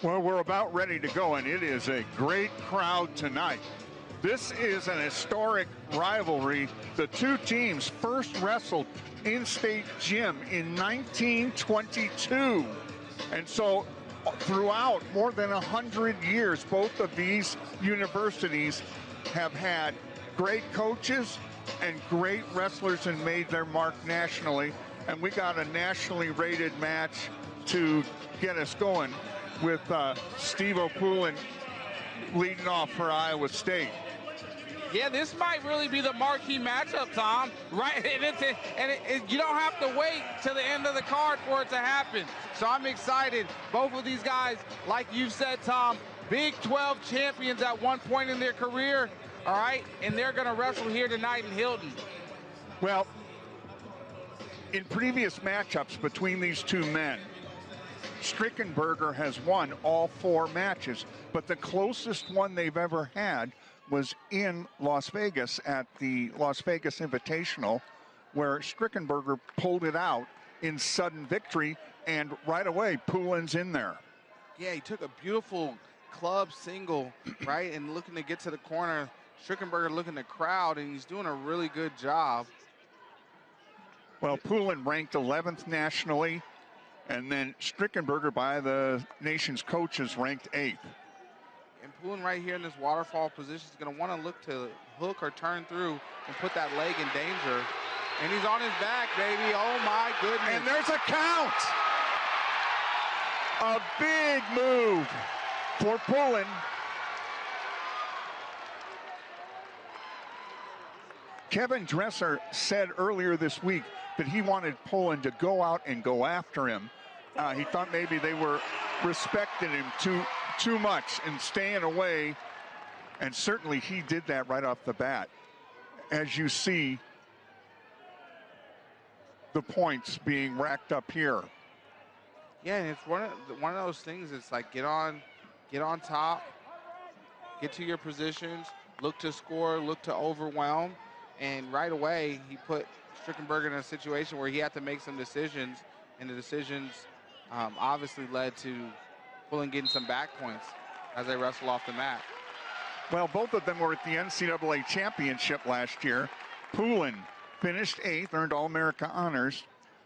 Well, we're about ready to go, and it is a great crowd tonight. This is an historic rivalry. The two teams first wrestled in State Gym in 1922. And so throughout more than 100 years, both of these universities have had great coaches and great wrestlers and made their mark nationally. And we got a nationally rated match to get us going with Stevo Poulin leading off for Iowa State. Yeah, this might really be the marquee matchup, Tom. Right, and you don't have to wait till the end of the card for it to happen. So I'm excited. Both of these guys, like you said, Tom, Big 12 champions at one point in their career. All right, and they're going to wrestle here tonight in Hilton. Well, in previous matchups between these two men, Strickenberger has won all 4 matches, but the closest one they've ever had was in Las Vegas at the Las Vegas Invitational, where Strickenberger pulled it out in sudden victory, and right away, Poulin's in there. Yeah, he took a beautiful club single, right, and looking to get to the corner. Strickenberger looking to crowd, and he's doing a really good job. Well, Poulin ranked 11th nationally, and then Strickenberger, by the nation's coaches, ranked 8th. And Poulin right here in this waterfall position is going to want to look to hook or turn through and put that leg in danger. And he's on his back, baby. Oh, my goodness. And there's a count. A big move for Poulin. Kevin Dresser said earlier this week that he wanted Poulin to go out and go after him. He thought maybe they were respecting him too much and staying away, and certainly he did that right off the bat. As you see the points being racked up here. Yeah, and it's one of those things. It's like get on top, get to your positions, look to score, look to overwhelm, and right away he put Strickenberger in a situation where he had to make some decisions, and the decisions obviously led to Poulin getting some back points as they wrestle off the mat. Well, both of them were at the NCAA championship last year. Poulin finished 8th, earned All-America honors.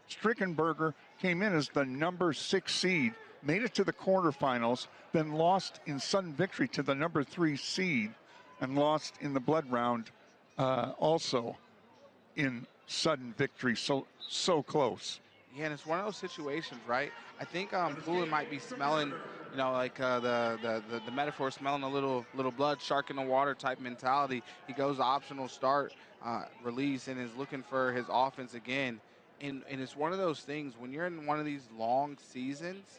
Strickenberger came in as the number 6 seed, made it to the quarterfinals, then lost in sudden victory to the number 3 seed, and lost in the blood round also in sudden victory. So close. Yeah, and it's one of those situations, right? I think Poulin might be smelling, like the metaphor, smelling a little blood, shark in the water type mentality. He goes optional start, release, and is looking for his offense again. And it's one of those things, when you're in one of these long seasons,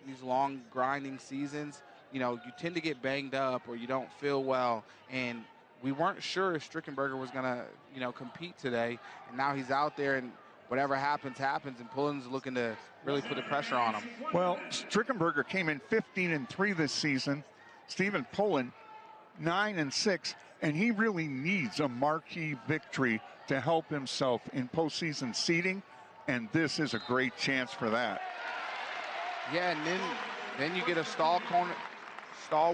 these long grinding seasons, you tend to get banged up or you don't feel well. And we weren't sure if Strickenberger was going to, compete today. And now he's out there, and whatever happens, happens, and Poulin's looking to really put the pressure on him. Well, Strickenberger came in 15-3 this season. Stephen Poulin, 9-6, and he really needs a marquee victory to help himself in postseason seeding, and this is a great chance for that. Yeah, and then you get a stall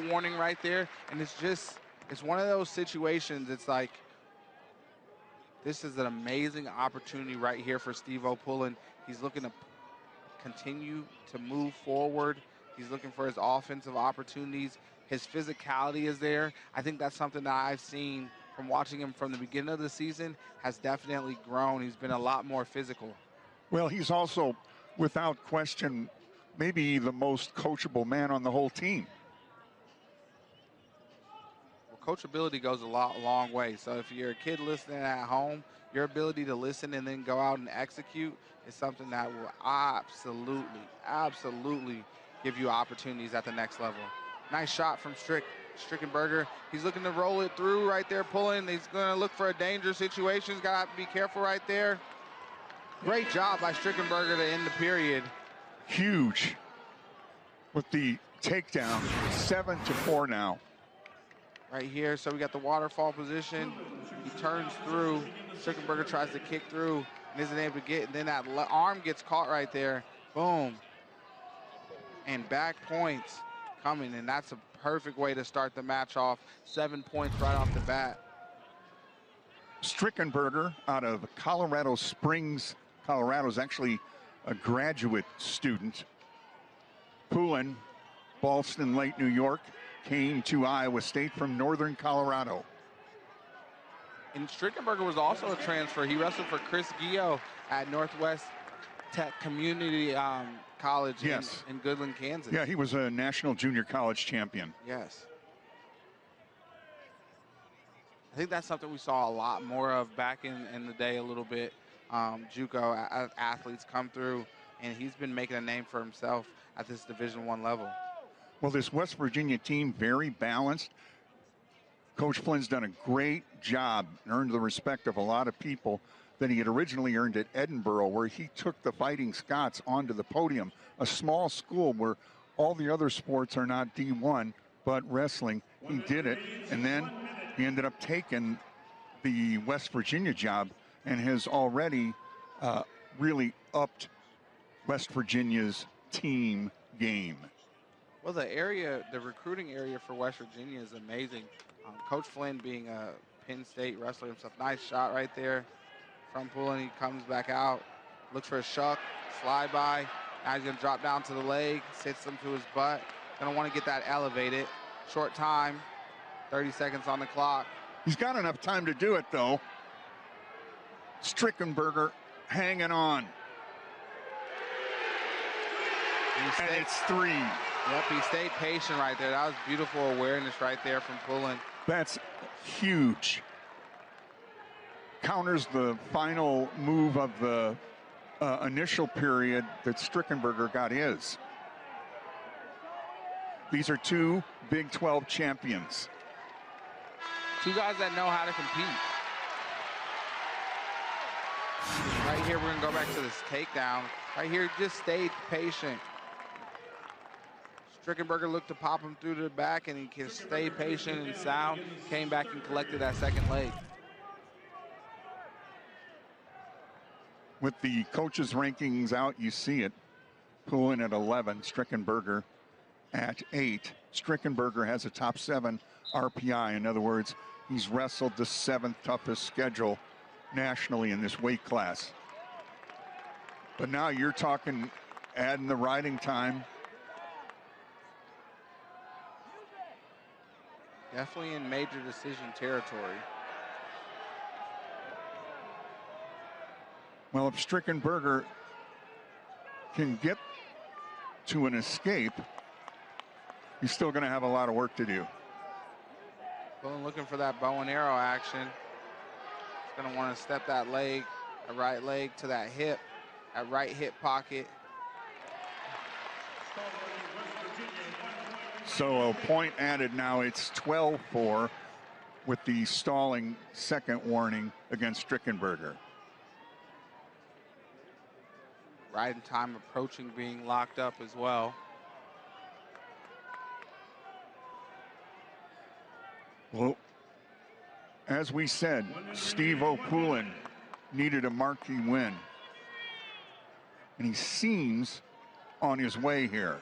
warning right there, and it's one of those situations. It's like, this is an amazing opportunity right here for Stevo Poulin. He's looking to continue to move forward. He's looking for his offensive opportunities. His physicality is there. I think that's something that I've seen from watching him from the beginning of the season has definitely grown. He's been a lot more physical. Well, he's also, without question, maybe the most coachable man on the whole team. Coachability goes a long way. So if you're a kid listening at home, your ability to listen and then go out and execute is something that will absolutely give you opportunities at the next level. Nice shot from Strickenberger. He's looking to roll it through right there, Poulin. He's going to look for a dangerous situation. He's got to be careful right there. Great job by Strickenberger to end the period. Huge with the takedown, 7-4 now. Right here, so we got the waterfall position. He turns through. Strickenberger tries to kick through and isn't able to get, and then that arm gets caught right there. Boom. And back points coming, and that's a perfect way to start the match off. 7 points right off the bat. Strickenberger out of Colorado Springs, Colorado, is actually a graduate student. Poulin, Ballston Lake, New York, came to Iowa State from Northern Colorado. And Strickenberger was also a transfer. He wrestled for Chris Gio at Northwest Tech Community College in Goodland, Kansas. Yeah, he was a national junior college champion. Yes. I think that's something we saw a lot more of back in the day a little bit. JUCO athletes come through, and he's been making a name for himself at this Division I level. Well, this West Virginia team, very balanced. Coach Flynn's done a great job and earned the respect of a lot of people that he had originally earned at Edinburgh, where he took the Fighting Scots onto the podium, a small school where all the other sports are not D1, but wrestling. He did it, and then he ended up taking the West Virginia job and has already really upped West Virginia's team game. Well, the recruiting area for West Virginia is amazing. Coach Flynn being a Penn State wrestler himself. Nice shot right there from Poulin. He comes back out, looks for a shuck, slide by. Now he's going to drop down to the leg, sits him to his butt. Going to want to get that elevated. Short time, 30 seconds on the clock. He's got enough time to do it, though. Strickenberger hanging on. And it's 3. Yep, he stayed patient right there. That was beautiful awareness right there from Poulin. That's huge. Counters the final move of the initial period that Strickenberger got his. These are 2 Big 12 champions. 2 guys that know how to compete. Right here, we're going to go back to this takedown. Right here, just stayed patient. Strickenberger looked to pop him through the back, and he can stay patient and sound. Came back and collected that second leg. With the coaches' rankings out, you see it. Poulin at 11, Strickenberger at 8. Strickenberger has a top 7 RPI. In other words, he's wrestled the 7th toughest schedule nationally in this weight class. But now you're talking adding the riding time. Definitely in major decision territory. Well, if Strickenberger can get to an escape, he's still going to have a lot of work to do. Poulin looking for that bow and arrow action. He's going to want to step that leg, a right leg to that hip, that right hip pocket. So a point added now. It's 12-4 with the stalling second warning against Strickenberger. Riding time approaching, being locked up as well. Well, as we said, Stevo Poulin needed a marquee win. And he seems on his way here.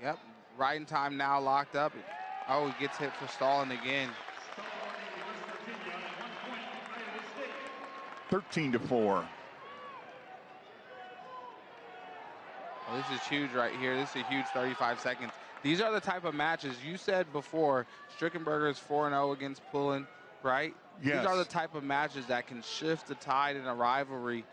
Yep, riding time now locked up. Oh, he gets hit for stalling again. 13-4. Well, this is huge right here. This is a huge 35 seconds. These are the type of matches you said before. Strickenberger is 4-0 against Poulin, right? Yes. These are the type of matches that can shift the tide in a rivalry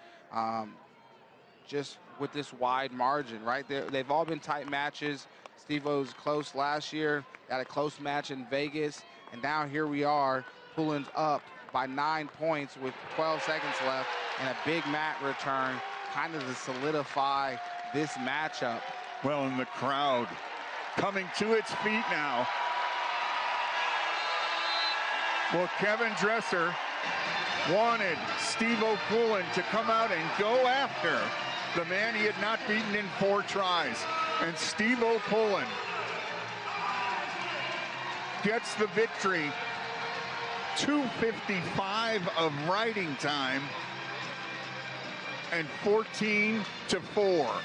just with this wide margin, right? They've all been tight matches. Stevo's close last year, got a close match in Vegas, and now here we are. Poulin's up by 9 points with 12 seconds left, and a big mat return kind of to solidify this matchup. Well, and the crowd coming to its feet now. Well, Kevin Dresser wanted Stevo Poulin to come out and go after the man he had not beaten in 4 tries. And Stevo Poulin gets the victory. 2:55 of riding time and 14-4.